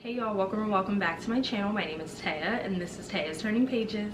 Hey y'all, welcome or welcome back to my channel. My name is Taya and this is Taya's Turning Pages.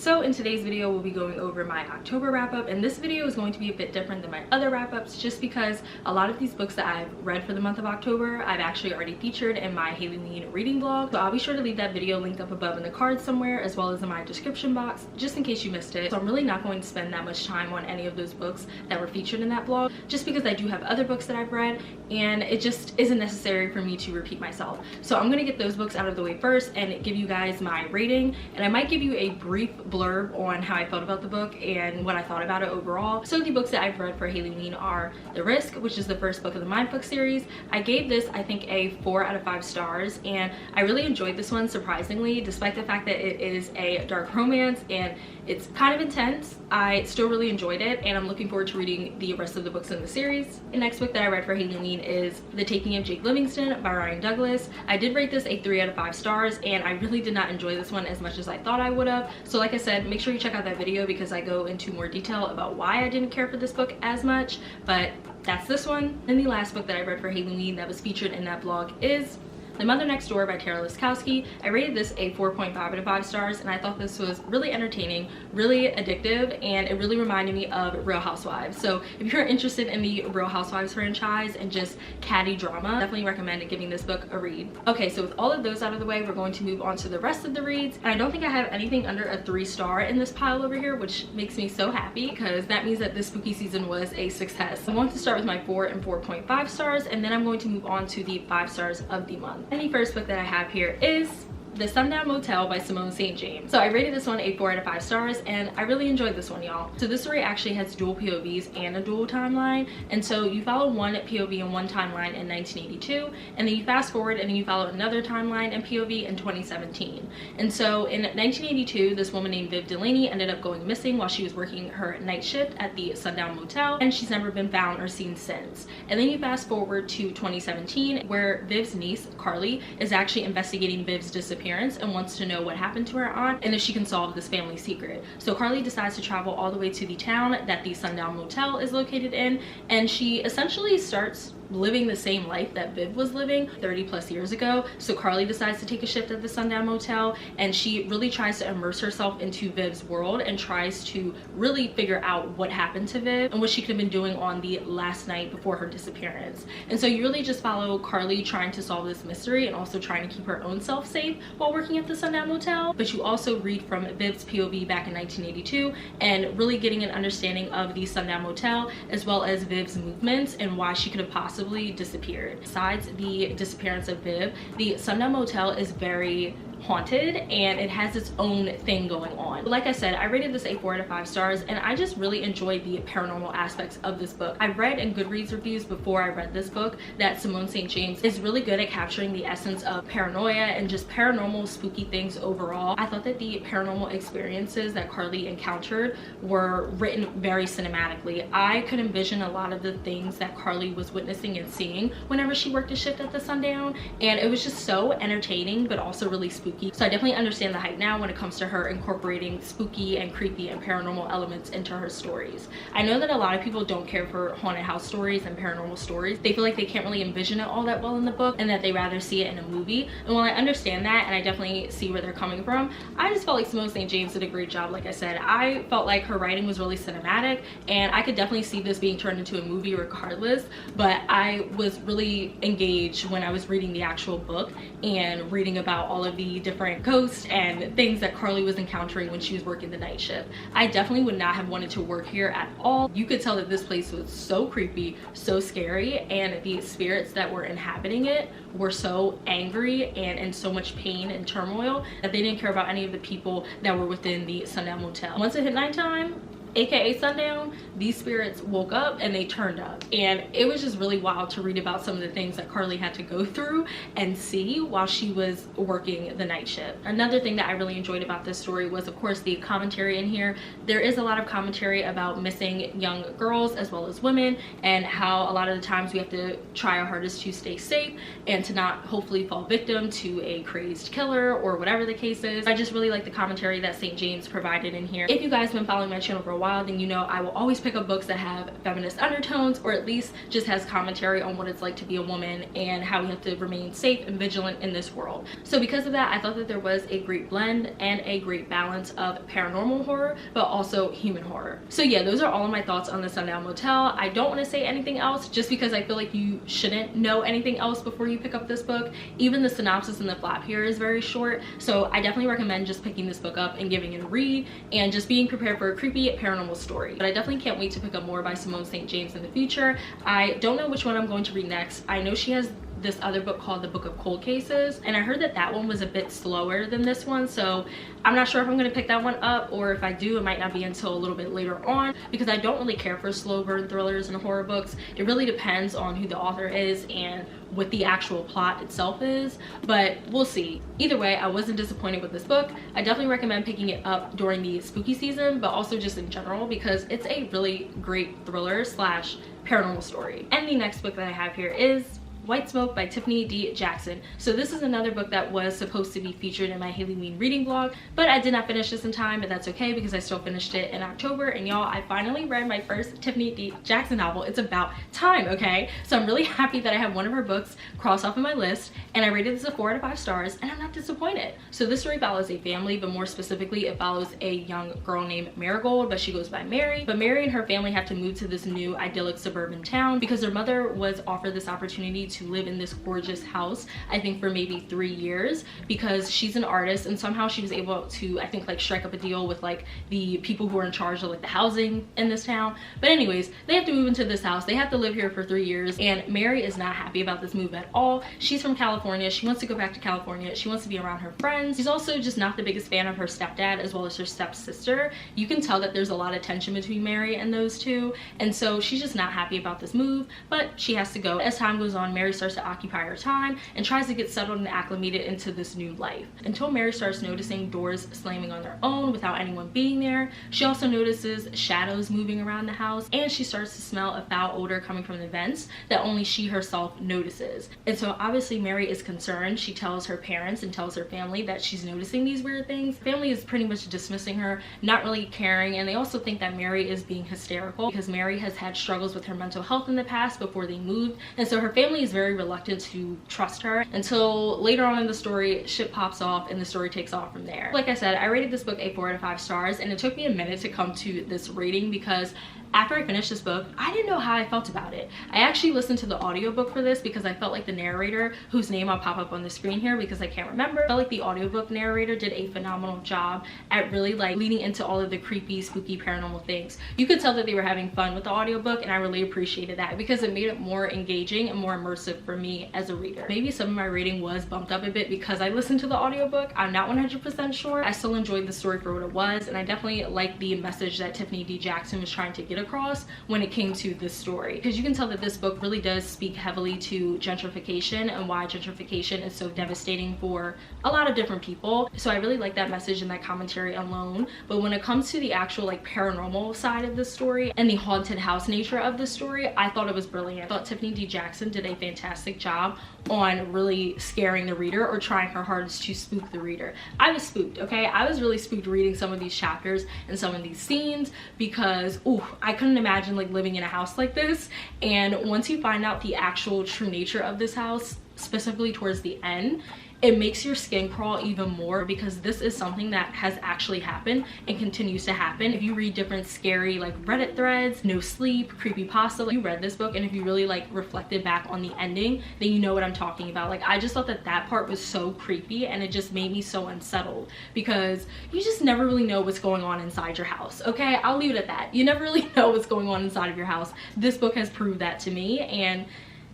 So in today's video, we'll be going over my October wrap-up, and this video is going to be a bit different than my other wrap-ups just because a lot of these books that I've read for the month of October, I've actually already featured in my Haileyween reading blog. So I'll be sure to leave that video linked up above in the cards somewhere, as well as in my description box, just in case you missed it. So I'm really not going to spend that much time on any of those books that were featured in that blog, just because I do have other books that I've read, and it just isn't necessary for me to repeat myself. So I'm gonna get those books out of the way first and give you guys my rating, and I might give you a brief blurb on how I felt about the book and what I thought about it overall. So the books that I've read for Haileyween are The Risk, which is the first book of the Mindfuck series. I gave this, I think, a 4 out of 5 stars, and I really enjoyed this one, surprisingly, despite the fact that it is a dark romance and it's kind of intense. I still really enjoyed it, and I'm looking forward to reading the rest of the books in the series. The next book that I read for Haileyween is The Taking of Jake Livingston by Ryan Douglas. I did rate this a 3 out of 5 stars, and I really did not enjoy this one as much as I thought I would have. So like I said, make sure you check out that video because I go into more detail about why I didn't care for this book as much, but that's this one. And the last book that I read for Haileyween that was featured in that blog is The Mother Next Door by Tara Liskowski. I rated this a 4.5 out of 5 stars, and I thought this was really entertaining, really addictive, and it really reminded me of Real Housewives. So if you're interested in the Real Housewives franchise and just catty drama, definitely recommend giving this book a read. Okay, so with all of those out of the way, we're going to move on to the rest of the reads, and I don't think I have anything under a 3-star in this pile over here, which makes me so happy because that means that this spooky season was a success. I'm going to start with my 4 and 4.5 stars, and then I'm going to move on to the 5 stars of the month. And the first book that I have here is The Sundown Motel by Simone St. James. So I rated this one a 4 out of 5 stars, and I really enjoyed this one, y'all. So this story actually has dual POVs and a dual timeline, and so you follow one POV and one timeline in 1982, and then you fast forward and then you follow another timeline and POV in 2017. And so in 1982, this woman named Viv Delaney ended up going missing while she was working her night shift at the Sundown Motel, and she's never been found or seen since. And then you fast forward to 2017, where Viv's niece, Carly, is actually investigating Viv's disappearance and wants to know what happened to her aunt and if she can solve this family secret. So Carly decides to travel all the way to the town that the Sundown Motel is located in, and she essentially starts living the same life that Viv was living 30 plus years ago. So Carly decides to take a shift at the Sundown Motel, and she really tries to immerse herself into Viv's world and tries to really figure out what happened to Viv and what she could have been doing on the last night before her disappearance. And so you really just follow Carly trying to solve this mystery and also trying to keep her own self safe while working at the Sundown Motel. But you also read from Viv's POV back in 1982 and really getting an understanding of the Sundown Motel as well as Viv's movements and why she could have possibly disappeared. Besides the disappearance of Viv, the Sundown Motel is very haunted and it has its own thing going on. Like I said, I rated this a 4 out of 5 stars, and I just really enjoyed the paranormal aspects of this book. I've read in Goodreads reviews before I read this book that Simone St. James is really good at capturing the essence of paranoia and just paranormal spooky things overall. I thought that the paranormal experiences that Carly encountered were written very cinematically. I could envision a lot of the things that Carly was witnessing and seeing whenever she worked a shift at the Sundown, and it was just so entertaining but also really spooky. So I definitely understand the hype now when it comes to her incorporating spooky and creepy and paranormal elements into her stories. I know that a lot of people don't care for haunted house stories and paranormal stories. They feel like they can't really envision it all that well in the book and that they rather see it in a movie. And while I understand that and I definitely see where they're coming from, I just felt like Simone St. James did a great job. Like I said, I felt like her writing was really cinematic, and I could definitely see this being turned into a movie regardless, but I was really engaged when I was reading the actual book and reading about all of the different ghosts and things that Carly was encountering when she was working the night shift. I definitely would not have wanted to work here at all. You could tell that this place was so creepy, so scary, and the spirits that were inhabiting it were so angry and in so much pain and turmoil that they didn't care about any of the people that were within the Sundown Motel. Once it hit nighttime, aka sundown, these spirits woke up and they turned up. And it was just really wild to read about some of the things that Carly had to go through and see while she was working the night shift. Another thing that I really enjoyed about this story was, of course, the commentary in here. There is a lot of commentary about missing young girls as well as women, and how a lot of the times we have to try our hardest to stay safe and to not hopefully fall victim to a crazed killer or whatever the case is. I just really like the commentary that St. James provided in here. If you guys have been following my channel for a while, then you know I will always pick up books that have feminist undertones, or at least just has commentary on what it's like to be a woman and how we have to remain safe and vigilant in this world. So because of that, I thought that there was a great blend and a great balance of paranormal horror but also human horror. So yeah, those are all of my thoughts on the Sundown Motel. I don't want to say anything else just because I feel like you shouldn't know anything else before you pick up this book. Even the synopsis in the flap here is very short, so I definitely recommend just picking this book up and giving it a read and just being prepared for a creepy paranormal story. But I definitely can't wait to pick up more by Simone St. James in the future. I don't know which one I'm going to read next. I know she has this other book called The Book of Cold Cases, and I heard that that one was a bit slower than this one, so I'm not sure if I'm going to pick that one up, or if I do, it might not be until a little bit later on, because I don't really care for slow burn thrillers and horror books. It really depends on who the author is and what the actual plot itself is, but we'll see. Either way, I wasn't disappointed with this book. I definitely recommend picking it up during the spooky season, but also just in general, because it's a really great thriller slash paranormal story. And the next book that I have here is White Smoke by Tiffany D. Jackson. So this is another book that was supposed to be featured in my Haileyween reading vlog, but I did not finish this in time, but that's okay because I still finished it in October. And y'all, I finally read my first Tiffany D. Jackson novel. It's about time, okay? So I'm really happy that I have one of her books crossed off of my list, and I rated this a 4 out of 5 stars, and I'm not disappointed. So this story follows a family, but more specifically, it follows a young girl named Marigold, but she goes by Mary. But Mary and her family have to move to this new idyllic suburban town because their mother was offered this opportunity to live in this gorgeous house, I think for maybe 3 years, because she's an artist, and somehow she was able to, I think, like strike up a deal with like the people who are in charge of like the housing in this town. But anyways, they have to move into this house. They have to live here for 3 years, and Mary is not happy about this move at all. She's from California. She wants to go back to California. She wants to be around her friends. She's also just not the biggest fan of her stepdad as well as her stepsister. You can tell that there's a lot of tension between Mary and those two, and so she's just not happy about this move, but she has to go. As time goes on, Mary starts to occupy her time and tries to get settled and acclimated into this new life, until Mary starts noticing doors slamming on their own without anyone being there. She also notices shadows moving around the house, and she starts to smell a foul odor coming from the vents that only she herself notices. And so obviously Mary is concerned. She tells her parents and tells her family that she's noticing these weird things. Family is pretty much dismissing her, not really caring, and they also think that Mary is being hysterical because Mary has had struggles with her mental health in the past before they moved, and so her family is very reluctant to trust her until later on in the story shit pops off and the story takes off from there. Like I said, I rated this book a 4 out of 5 stars, and it took me a minute to come to this rating because after I finished this book, I didn't know how I felt about it. I actually listened to the audiobook for this because I felt like the narrator, whose name I'll pop up on the screen here because I can't remember, I felt like the audiobook narrator did a phenomenal job at really like leading into all of the creepy, spooky, paranormal things. You could tell that they were having fun with the audiobook, and I really appreciated that because it made it more engaging and more immersive for me as a reader. Maybe some of my rating was bumped up a bit because I listened to the audiobook. I'm not 100% sure. I still enjoyed the story for what it was, and I definitely liked the message that Tiffany D. Jackson was trying to get across when it came to this story, because you can tell that this book really does speak heavily to gentrification and why gentrification is so devastating for a lot of different people. So I really like that message and that commentary alone. But when it comes to the actual like paranormal side of the story and the haunted house nature of the story, I thought it was brilliant. I thought Tiffany D. Jackson did a fantastic job on really scaring the reader or trying her hardest to spook the reader. I was spooked, okay? I was really spooked reading some of these chapters and some of these scenes because I couldn't imagine like living in a house like this. And once you find out the actual true nature of this house, specifically towards the end, it makes your skin crawl even more because this is something that has actually happened and continues to happen. If you read different scary like Reddit threads, no sleep, creepypasta, like you read this book and if you really like reflected back on the ending, then you know what I'm talking about. Like I just thought that that part was so creepy and it just made me so unsettled because you just never really know what's going on inside your house, okay? I'll leave it at that. You never really know what's going on inside of your house. This book has proved that to me, and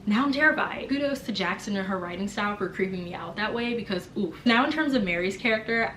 now I'm terrified. Kudos to Jackson and her writing style for creeping me out that way because oof. Now in terms of Mary's character,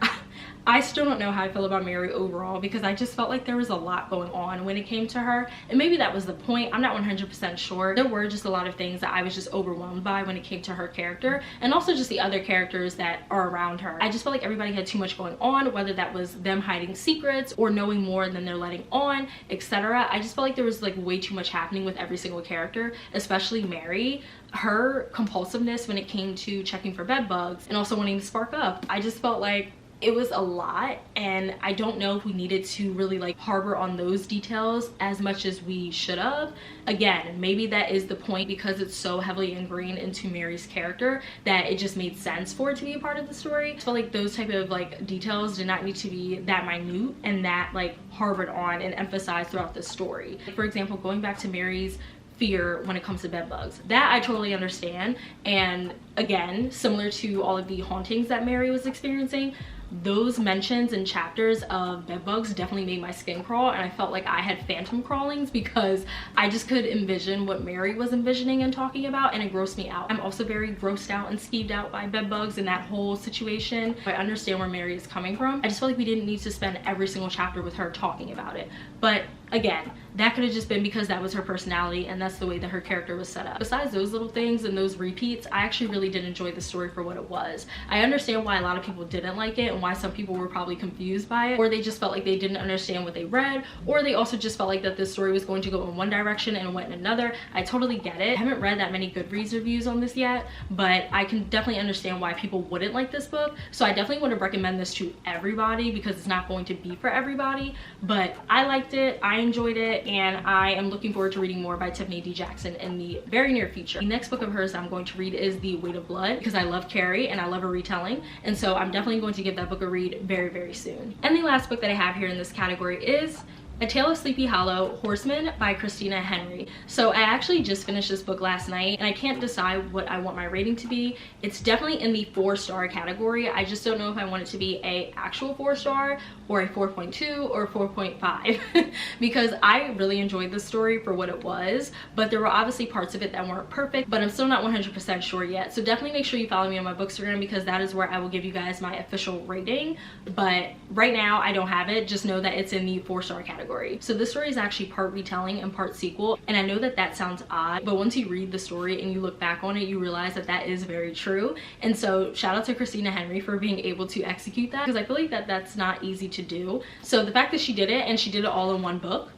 I still don't know how I feel about Mary overall, because I just felt like there was a lot going on when it came to her, and maybe that was the point. I'm not 100% sure. There were just a lot of things that I was just overwhelmed by when it came to her character, and also just the other characters that are around her. I just felt like everybody had too much going on, whether that was them hiding secrets or knowing more than they're letting on, etc. I just felt like there was like way too much happening with every single character, especially Mary. Her compulsiveness when it came to checking for bed bugs and also wanting to spark up, I just felt like it was a lot, and I don't know if we needed to really like harbor on those details as much as we should have. Again, maybe that is the point, because it's so heavily ingrained into Mary's character that it just made sense for it to be a part of the story. I feel like those type of like details did not need to be that minute and that like harbored on and emphasized throughout the story. For example, going back to Mary's fear when it comes to bed bugs, that I totally understand, and again, similar to all of the hauntings that Mary was experiencing, those mentions and chapters of bed bugs definitely made my skin crawl, and I felt like I had phantom crawlings because I just could envision what Mary was envisioning and talking about, and it grossed me out. I'm also very grossed out and skeeved out by bed bugs and that whole situation. I understand where Mary is coming from. I just felt like we didn't need to spend every single chapter with her talking about it, but again, that could have just been because that was her personality and that's the way that her character was set up. Besides those little things and those repeats, I actually really did enjoy the story for what it was. I understand why a lot of people didn't like it and why some people were probably confused by it, or they just felt like they didn't understand what they read, or they also just felt like that this story was going to go in one direction and went in another. I totally get it. I haven't read that many Goodreads reviews on this yet, but I can definitely understand why people wouldn't like this book. So I definitely want to recommend this to everybody because it's not going to be for everybody, but I liked it, I enjoyed it, and I am looking forward to reading more by Tiffany D in the very near future. The next book of hers I'm going to read is The Weight of Blood, because I love Carrie and I love her retelling, and so I'm definitely going to give that book a read very, very soon. And the last book that I have here in this category is A Tale of Sleepy Hollow, Horseman by Christina Henry. So I actually just finished this book last night and I can't decide what I want my rating to be. It's definitely in the 4-star category. I just don't know if I want it to be a actual 4-star or a 4.2 or 4.5 because I really enjoyed the story for what it was, but there were obviously parts of it that weren't perfect, but I'm still not 100% sure yet. So definitely make sure you follow me on my Bookstagram because that is where I will give you guys my official rating. But right now I don't have it. Just know that it's in the 4-star category. So this story is actually part retelling and part sequel, and I know that that sounds odd, but once you read the story and you look back on it, you realize that that is very true. And so shout out to Christina Henry for being able to execute that, because I feel like that's not easy to do. So the fact that she did it, and she did it all in one book,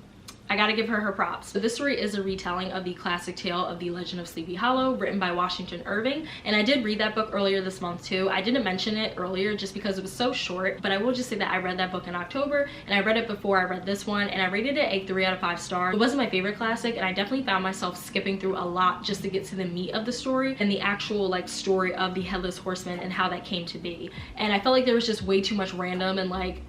I gotta give her props. So this story is a retelling of the classic tale of The Legend of Sleepy Hollow, written by Washington Irving, and I did read that book earlier this month too. I didn't mention it earlier just because it was so short, but I will just say that I read that book in October, and I read it before I read this one, and I rated it a 3 out of 5 stars. It wasn't my favorite classic, and I definitely found myself skipping through a lot just to get to the meat of the story and the actual like story of the Headless Horseman and how that came to be. And I felt like there was just way too much random and like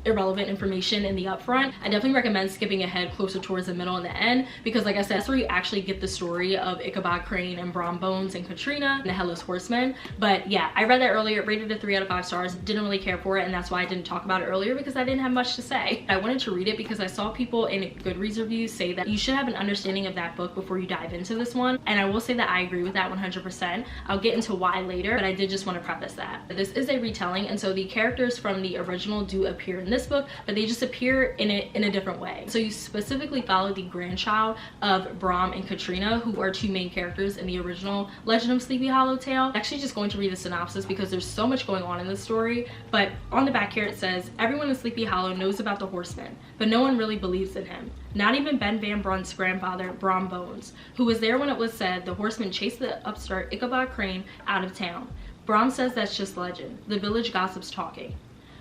irrelevant information in the upfront. I definitely recommend skipping ahead closer towards the middle and the end, because like I said, that's where you actually get the story of Ichabod Crane and Brom Bones and Katrina and the Headless Horseman. But yeah, I read that earlier, rated it 3 out of 5 stars, didn't really care for it, and that's why I didn't talk about it earlier, because I didn't have much to say. I wanted to read it because I saw people in Goodreads reviews say that you should have an understanding of that book before you dive into this one, and I will say that I agree with that 100%. I'll get into why later, but I did just want to preface that. This is a retelling, and so the characters from the original do appear in this book, but they just appear in it in a different way. So you specifically follow the grandchild of Brom and Katrina, who are 2 main characters in the original Legend of Sleepy Hollow tale. I'm actually just going to read the synopsis because there's so much going on in this story, but on the back here it says, everyone in Sleepy Hollow knows about the horseman, but no one really believes in him. Not even Ben Van Brunt's grandfather, Brom Bones, who was there when it was said the horseman chased the upstart Ichabod Crane out of town. Brom says that's just legend. The village gossips talking.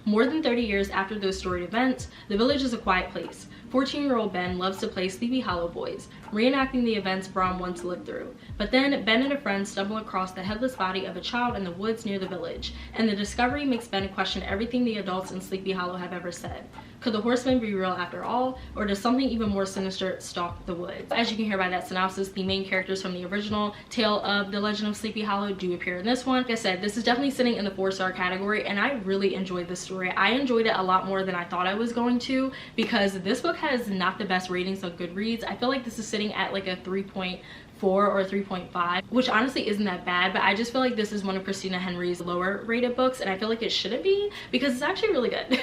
More than 30 years after those storied events, the village is a quiet place. 14-year-old Ben loves to play Sleepy Hollow Boys, reenacting the events Brom once lived through. But then Ben and a friend stumble across the headless body of a child in the woods near the village, and the discovery makes Ben question everything the adults in Sleepy Hollow have ever said. Could the horseman be real after all, or does something even more sinister stalk the woods? As you can hear by that synopsis, the main characters from the original tale of The Legend of Sleepy Hollow do appear in this one. Like I said, this is definitely sitting in the 4-star category, and I really enjoyed this story. I enjoyed it a lot more than I thought I was going to, because this book has not the best ratings on Goodreads. I feel like this is sitting at like a 3.5 4 or 3.5, which honestly isn't that bad, but I just feel like this is one of Christina Henry's lower rated books, and I feel like it shouldn't be because it's actually really good.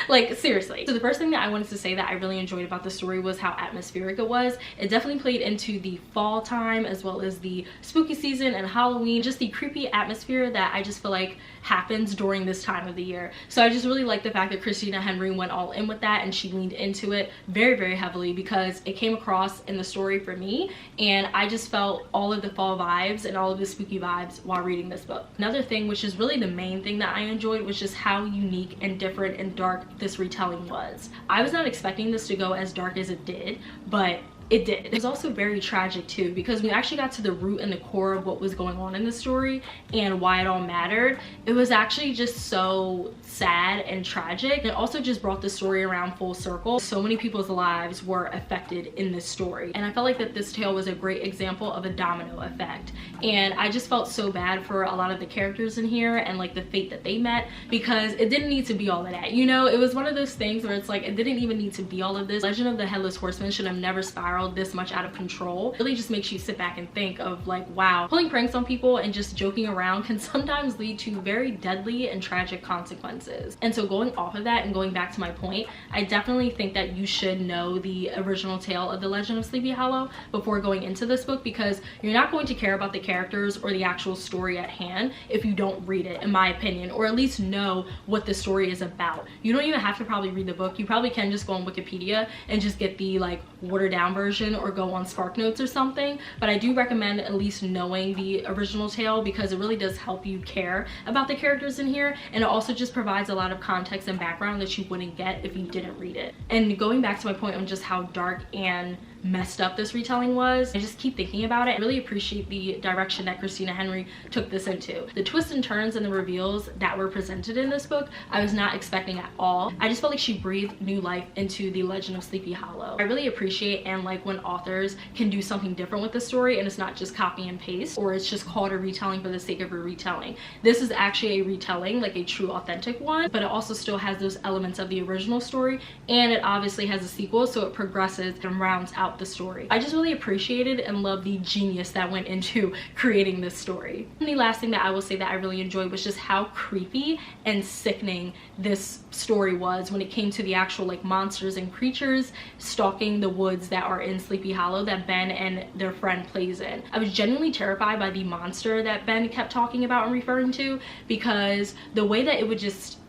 Like, seriously. So the first thing that I wanted to say that I really enjoyed about the story was how atmospheric it was. It definitely played into the fall time as well as the spooky season and Halloween, just the creepy atmosphere that I just feel like happens during this time of the year. So I just really like the fact that Christina Henry went all in with that, and she leaned into it very, very heavily because it came across in the story for me, and I just felt all of the fall vibes and all of the spooky vibes while reading this book. Another thing, which is really the main thing that I enjoyed, was just how unique and different and dark this retelling was. I was not expecting this to go as dark as it did, but it did. It was also very tragic too, because we actually got to the root and the core of what was going on in the story and why it all mattered. It was actually just so sad and tragic. It also just brought the story around full circle. So many people's lives were affected in this story, and I felt like that this tale was a great example of a domino effect. And I just felt so bad for a lot of the characters in here and like the fate that they met, because it didn't need to be all of that, you know. It was one of those things where it's like it didn't even need to be all of this. Legend of the Headless Horseman should have never spiraled this much out of control. It really just makes you sit back and think of like, wow, pulling pranks on people and just joking around can sometimes lead to very deadly and tragic consequences. And so going off of that and going back to my point, I definitely think that you should know the original tale of the Legend of Sleepy Hollow before going into this book, because you're not going to care about the characters or the actual story at hand if you don't read it, in my opinion, or at least know what the story is about. You don't even have to probably read the book. You probably can just go on Wikipedia and just get the like watered down version, or go on SparkNotes or something. But I do recommend at least knowing the original tale, because it really does help you care about the characters in here, and it also just provides a lot of context and background that you wouldn't get if you didn't read it. And going back to my point on just how dark and messed up this retelling was, I just keep thinking about it. I really appreciate the direction that Christina Henry took this into. The twists and turns and the reveals that were presented in this book, I was not expecting at all. I just felt like she breathed new life into the Legend of Sleepy Hollow. I really appreciate and like when authors can do something different with the story, and it's not just copy and paste, or it's just called a retelling for the sake of a retelling. This is actually a retelling, like a true authentic one, but it also still has those elements of the original story, and it obviously has a sequel, so it progresses and rounds out the story. I just really appreciated and loved the genius that went into creating this story. And the last thing that I will say that I really enjoyed was just how creepy and sickening this story was when it came to the actual like monsters and creatures stalking the woods that are in Sleepy Hollow that Ben and their friend plays in. I was genuinely terrified by the monster that Ben kept talking about and referring to, because the way that it would just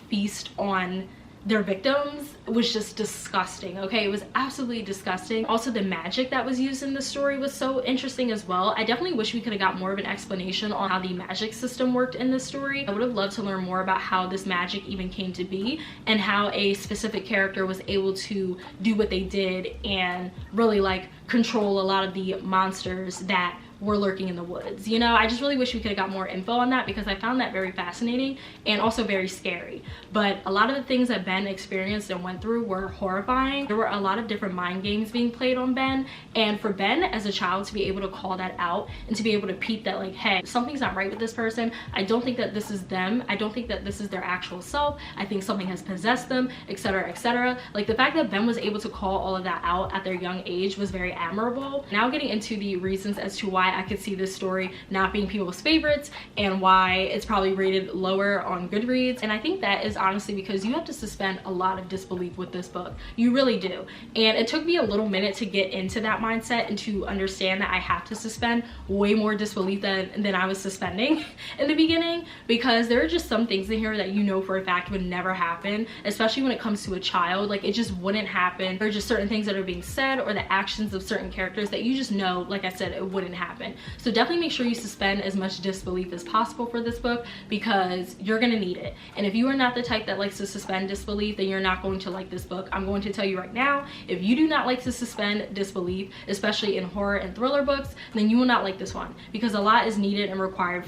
feast on their victims was just disgusting. Okay, it was absolutely disgusting. Also, the magic that was used in the story was so interesting as well. I definitely wish we could have got more of an explanation on how the magic system worked in this story. I would have loved to learn more about how this magic even came to be, and how a specific character was able to do what they did and really like control a lot of the monsters that were lurking in the woods. You know, I just really wish we could have got more info on that, because I found that very fascinating and also very scary. But a lot of the things that Ben experienced and went through were horrifying. There were a lot of different mind games being played on Ben, and for Ben as a child to be able to call that out and to be able to peep that like, hey, something's not right with this person. I don't think that this is them. I don't think that this is their actual self. I think something has possessed them, etc., etc. Like, the fact that Ben was able to call all of that out at their young age was very admirable. Now getting into the reasons as to why I could see this story not being people's favorites and why it's probably rated lower on Goodreads. And I think that is honestly because you have to suspend a lot of disbelief with this book. You really do. And it took me a little minute to get into that mindset and to understand that I have to suspend way more disbelief than I was suspending in the beginning, because there are just some things in here that you know for a fact would never happen, especially when it comes to a child. Like, it just wouldn't happen. There are just certain things that are being said or the actions of certain characters that you just know, like I said, it wouldn't happen. So definitely make sure you suspend as much disbelief as possible for this book, because you're gonna need it. And if you are not the type that likes to suspend disbelief, then you're not going to like this book. I'm going to tell you right now, if you do not like to suspend disbelief, especially in horror and thriller books, then you will not like this one, because a lot is needed and required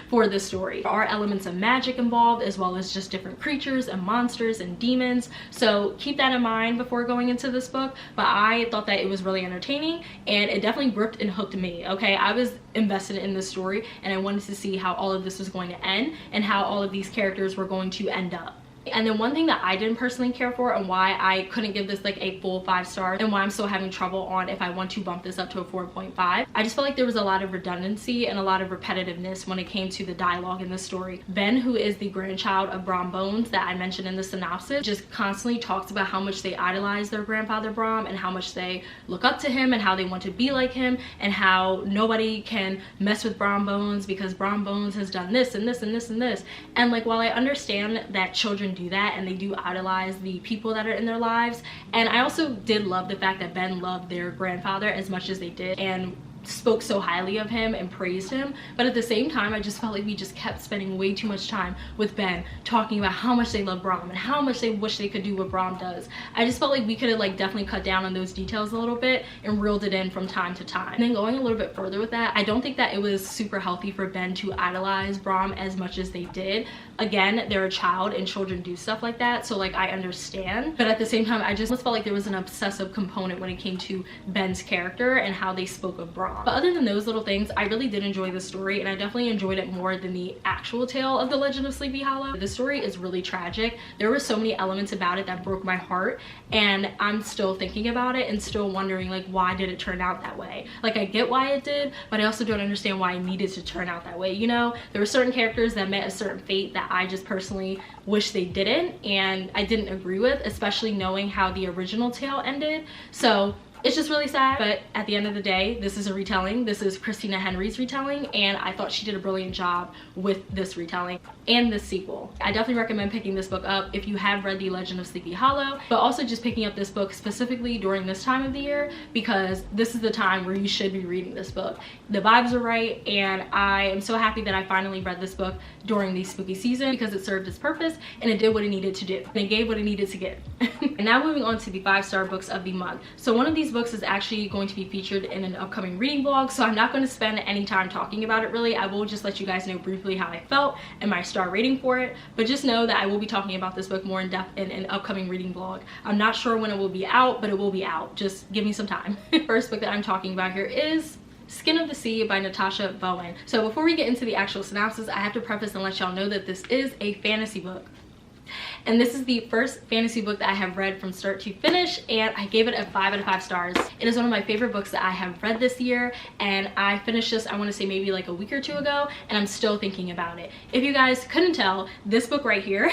for this story. There are elements of magic involved, as well as just different creatures and monsters and demons. So keep that in mind before going into this book. But I thought that it was really entertaining, and it definitely gripped and hooked me. Okay, I was invested in this story, and I wanted to see how all of this was going to end and how all of these characters were going to end up. And then one thing that I didn't personally care for and why I couldn't give this like a full 5 stars and why I'm still having trouble on if I want to bump this up to a 4.5, I just felt like there was a lot of redundancy and a lot of repetitiveness when it came to the dialogue in the story. Ben, who is the grandchild of Brom Bones that I mentioned in the synopsis, just constantly talks about how much they idolize their grandfather Brom and how much they look up to him and how they want to be like him and how nobody can mess with Brom Bones because Brom Bones has done this and this and this and this. And like, while I understand that children do that and they do idolize the people that are in their lives, and I also did love the fact that Ben loved their grandfather as much as they did and spoke so highly of him and praised him, but at the same time I just felt like we just kept spending way too much time with Ben talking about how much they love Brom and how much they wish they could do what Brom does. I just felt like we could have like definitely cut down on those details a little bit and reeled it in from time to time. And then going a little bit further with that, I don't think that it was super healthy for Ben to idolize Brom as much as they did. Again, they're a child and children do stuff like that, so like I understand, but at the same time I just felt like there was an obsessive component when it came to Ben's character and how they spoke of Brom. But other than those little things, I really did enjoy the story, and I definitely enjoyed it more than the actual tale of The Legend of Sleepy Hollow. The story is really tragic. There were so many elements about it that broke my heart, and I'm still thinking about it and still wondering like, why did it turn out that way? Like, I get why it did, but I also don't understand why it needed to turn out that way, you know? There were certain characters that met a certain fate that I just personally wish they didn't, and I didn't agree with, especially knowing how the original tale ended. So it's just really sad, but at the end of the day, this is a retelling. This is Christina Henry's retelling, and I thought she did a brilliant job with this retelling and this sequel. I definitely recommend picking this book up if you have read The Legend of Sleepy Hollow, but also just picking up this book specifically during this time of the year, because this is the time where you should be reading this book. The vibes are right, and I am so happy that I finally read this book during the spooky season because it served its purpose and it did what it needed to do. And it gave what it needed to give. And now moving on to the 5-star books of the month. So one of these books is actually going to be featured in an upcoming reading vlog, so I'm not going to spend any time talking about it really. I will just let you guys know briefly how I felt and my star rating for it, but just know that I will be talking about this book more in depth in an upcoming reading vlog. I'm not sure when it will be out, but it will be out. Just give me some time. First book that I'm talking about here is Skin of the Sea by Natasha Bowen. So before we get into the actual synopsis, I have to preface and let y'all know that this is a fantasy book. And this is the first fantasy book that I have read from start to finish, and I gave it a 5 out of 5 stars. It is one of my favorite books that I have read this year, and I finished this, I want to say maybe like a week or two ago, and I'm still thinking about it. If you guys couldn't tell, this book right here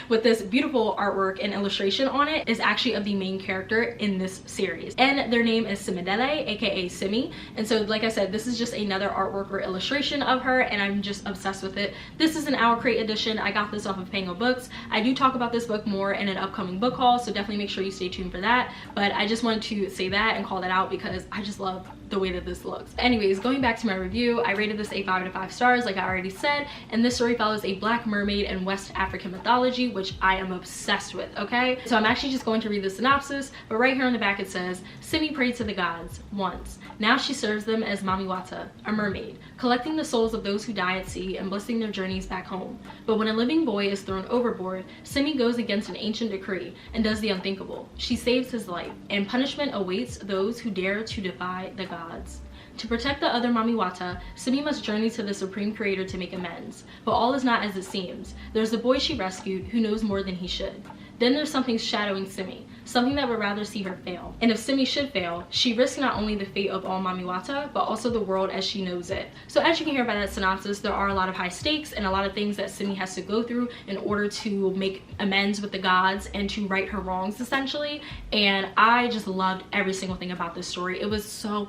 with this beautiful artwork and illustration on it is actually of the main character in this series, and their name is Simidele, aka Simi. And so like I said, this is just another artwork or illustration of her, and I'm just obsessed with it. This is an Our Crate edition. I got this off of Pango Books. I do talk about this book more in an upcoming book haul, so definitely make sure you stay tuned for that, but I just wanted to say that and call that out because I just love the way that this looks. Anyways, going back to my review, I rated this a 5 out of 5 stars like I already said, and this story follows a black mermaid in West African mythology, which I am obsessed with, okay? So I'm actually just going to read the synopsis, but right here on the back it says, Simi prayed to the gods once. Now she serves them as Mamiwata, a mermaid, collecting the souls of those who die at sea and blessing their journeys back home. But when a living boy is thrown overboard, Simi goes against an ancient decree and does the unthinkable. She saves his life, and punishment awaits those who dare to defy the gods. To protect the other Mamiwata, Simi must journey to the Supreme Creator to make amends. But all is not as it seems. There's the boy she rescued who knows more than he should. Then there's something shadowing Simi, something that would rather see her fail. And if Simi should fail, she risks not only the fate of all Mamiwata, but also the world as she knows it. So as you can hear by that synopsis, there are a lot of high stakes and a lot of things that Simi has to go through in order to make amends with the gods and to right her wrongs, essentially. And I just loved every single thing about this story. It was so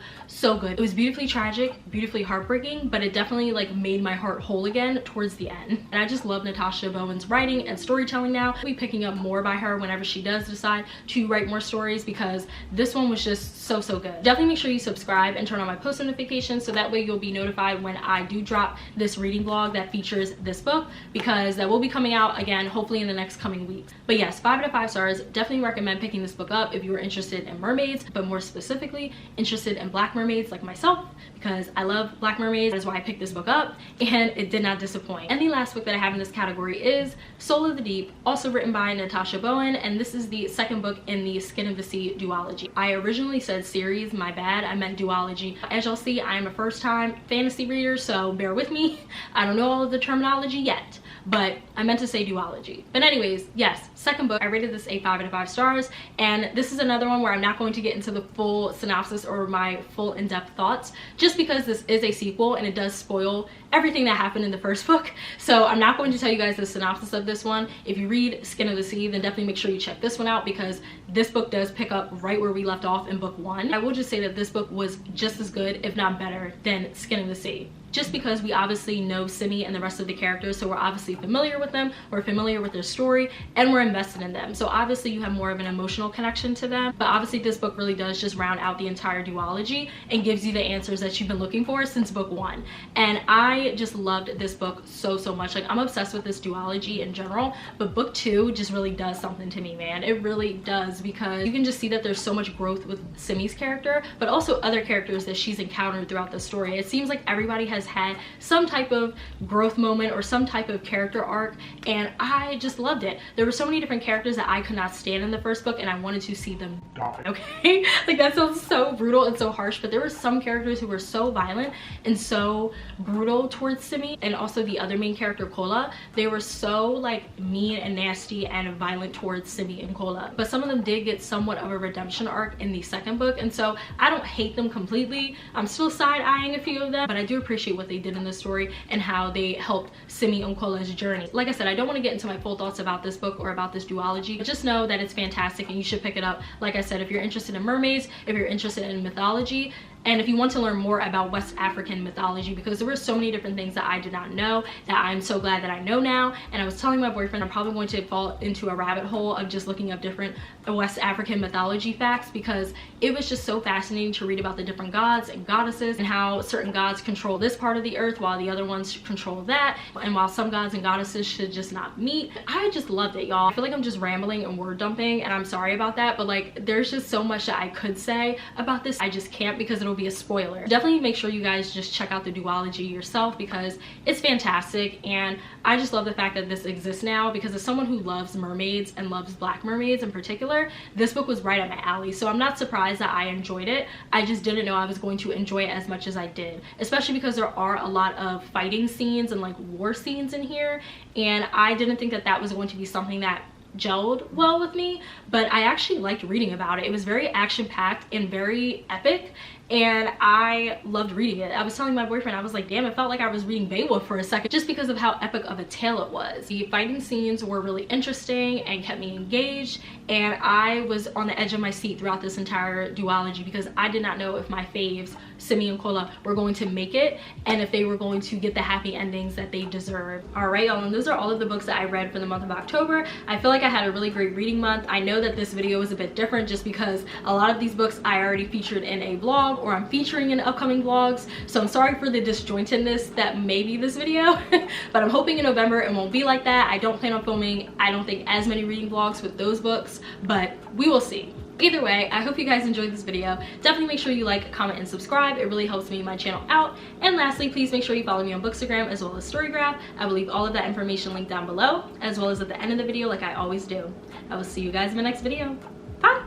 good. It was beautifully tragic, beautifully heartbreaking, but it definitely like made my heart whole again towards the end. And I just love Natasha Bowen's writing and storytelling now. I'll be picking up more by her whenever she does decide to write more stories, because this one was just so good. Definitely make sure you subscribe and turn on my post notifications so that way you'll be notified when I do drop this reading vlog that features this book, because that will be coming out again hopefully in the next coming weeks. But yes, 5 out of 5 stars. Definitely recommend picking this book up if you are interested in mermaids, but more specifically interested in black mermaids like myself, because I love black mermaids. That is why I picked this book up, and it did not disappoint. And the last book that I have in this category is Soul of the Deep, also written by Natasha Bowen, and this is the second book in the Skin of the Sea duology. I originally said series, my bad, I meant duology. As y'all see, I am a first-time fantasy reader, so bear with me. I don't know all of the terminology yet, but I meant to say duology. But anyways, yes, second book, I rated this a 5 out of 5 stars, and this is another one where I'm not going to get into the full synopsis or my full in-depth thoughts, just because this is a sequel and it does spoil everything that happened in the first book. So I'm not going to tell you guys the synopsis of this one. If you read Skin of the Sea, then definitely make sure you check this one out, because this book does pick up right where we left off in book 1. I will just say that this book was just as good, if not better, than Skin of the Sea. Just because we obviously know Simi and the rest of the characters, so we're obviously familiar with them, we're familiar with their story, and we're invested in them. So obviously you have more of an emotional connection to them. But obviously this book really does just round out the entire duology and gives you the answers that you've been looking for since book 1. And I just loved this book so much. Like, I'm obsessed with this duology in general, but book 2 just really does something to me, man. It really does, because you can just see that there's so much growth with Simi's character, but also other characters that she's encountered throughout the story. It seems like everybody has had some type of growth moment or some type of character arc, and I just loved it. There were so many different characters that I could not stand in the first book, and I wanted to see them die. Okay, like, that sounds so brutal and so harsh, but there were some characters who were so violent and so brutal towards Simi, and also the other main character, Kola. They were so like mean and nasty and violent towards Simi and Kola, but some of them did get somewhat of a redemption arc in the second book, and so I don't hate them completely. I'm still side-eyeing a few of them, but I do appreciate what they did in the story and how they helped Simi and Kola's journey. Like I said, I don't want to get into my full thoughts about this book or about this duology, but just know that it's fantastic and you should pick it up. Like I said, if you're interested in mermaids, if you're interested in mythology, and if you want to learn more about West African mythology, because there were so many different things that I did not know that I'm so glad that I know now. And I was telling my boyfriend I'm probably going to fall into a rabbit hole of just looking up different West African mythology facts, because it was just so fascinating to read about the different gods and goddesses and how certain gods control this part of the earth while the other ones control that, and while some gods and goddesses should just not meet. I just loved it, y'all. I feel like I'm just rambling and word dumping, and I'm sorry about that, but like, there's just so much that I could say about this. I just can't, because it'll be a spoiler. Definitely make sure you guys just check out the duology yourself, because it's fantastic, and I just love the fact that this exists now, because as someone who loves mermaids and loves black mermaids in particular, this book was right up my alley. So I'm not surprised that I enjoyed it. I just didn't know I was going to enjoy it as much as I did, especially because there are a lot of fighting scenes and like war scenes in here, and I didn't think that that was going to be something that gelled well with me, but I actually liked reading about it. It was very action-packed and very epic, and I loved reading it. I was telling my boyfriend, I was like, damn, it felt like I was reading Beowulf for a second, just because of how epic of a tale it was. The fighting scenes were really interesting and kept me engaged, and I was on the edge of my seat throughout this entire duology, because I did not know if my faves, Simi and Kola, were going to make it, and if they were going to get the happy endings that they deserve. All right, y'all, and those are all of the books that I read for the month of October. I feel like I had a really great reading month. I know that this video was a bit different just because a lot of these books I already featured in a vlog, or I'm featuring in upcoming vlogs, so I'm sorry for the disjointedness that may be this video. But I'm hoping in November it won't be like that. I don't plan on filming, I don't think, as many reading vlogs with those books, but we will see. Either way, I hope you guys enjoyed this video. Definitely make sure you like, comment, and subscribe. It really helps me and my channel out. And lastly, please make sure you follow me on Bookstagram as well as Storygraph. I will leave all of that information linked down below, as well as at the end of the video, like I always do. I will see you guys in my next video. Bye!